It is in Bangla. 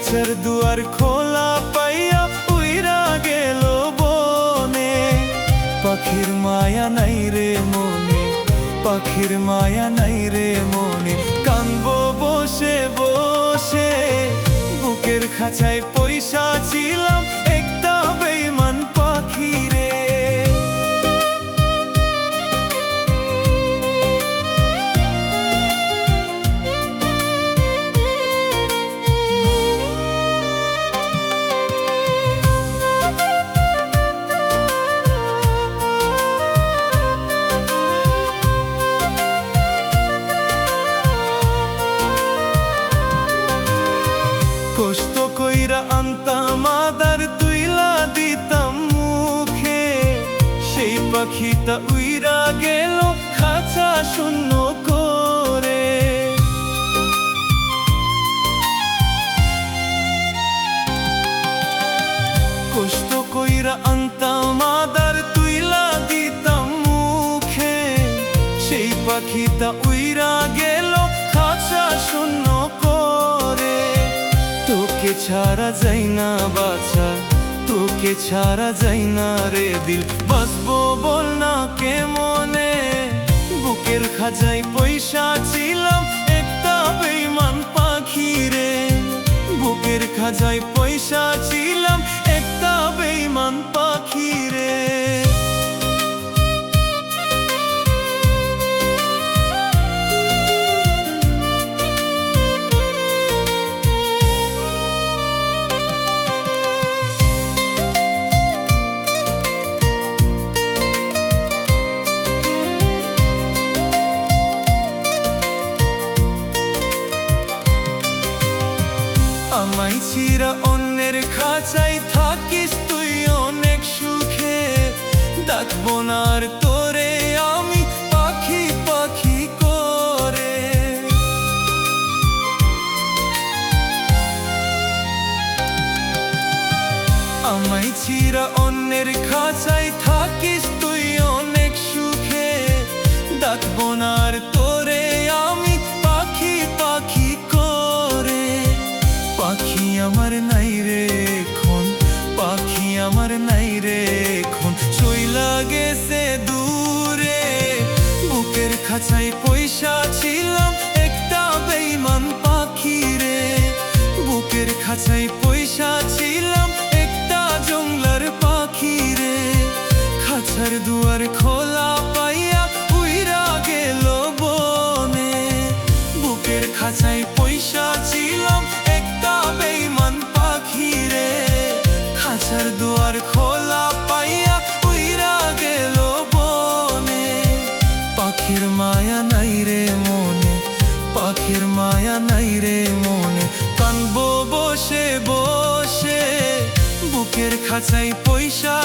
খাঁচার দুয়ার খোলা পাইয়া উইরা গেল বনে। পাখির মায়া নাই রে মনে, পাখির মায়া নাই রে মনে, কানবো বসে বসে। বুকের খাঁচায় পয়সা ছিলাম একটা বেঈমান পাখি রে। কষ্ট কইরা আনতাম আদার তুইলা দিতাম মুখে, সেই পাখিটা উইরা গেল খাঁচা শূন্য করে। কষ্ট কইরা আনতাম আদার তুইলা দিতাম মুখে, সেই পাখিটা উইরা গেল খাঁচা শূন্য করে। তোকে ছাড়া যাই না বাছা, তোকে ছাড়া যাই না রে দিল, বাঁচবো বল না কেমনে। বুকের খাঁচায় পয়সা ছিলাম একটা বেঈমান পাখি রে। বুকের খাঁচায় পয়সা ছিলাম একটা বেঈমান পাখি রে। আমায় চিরা অন্যের খাঁচায় থাকিস তুই অনেক সুখে, ডাকবো না আর তোরে আমি পাখি পাখি করে। আমায় চিরা অন্যের খাঁচায় থাকিস তুই অনেক সুখে, ডাকবো না আর তোরে আমি পাখি পাখি করে। পাখি আমার নাই রে এখন, পাখি আমার নাই রে এখন, চইলা গেছে দূরে। বুকের খাঁচায় পয়সা ছিলাম একটা বেঈমান পাখি রে। বুকের খাঁচায় পয়সা ছিলাম একটা জংলার পাখি রে। খাঁচার দুয়ার খোলা পাইয়া উইরা গেল বনে। বুকের খাঁচায় পয়সা ছিলাম একটা বেঈমান পাখি রে। খাঁচার দুয়ার খোলা পাইয়া উইরা গেল বনে। পাখির মায়া নাই রে মনে, পাখির মায়া নাই রে মনে, কানবো বসে বসে। বুকের খাঁচায় পয়সা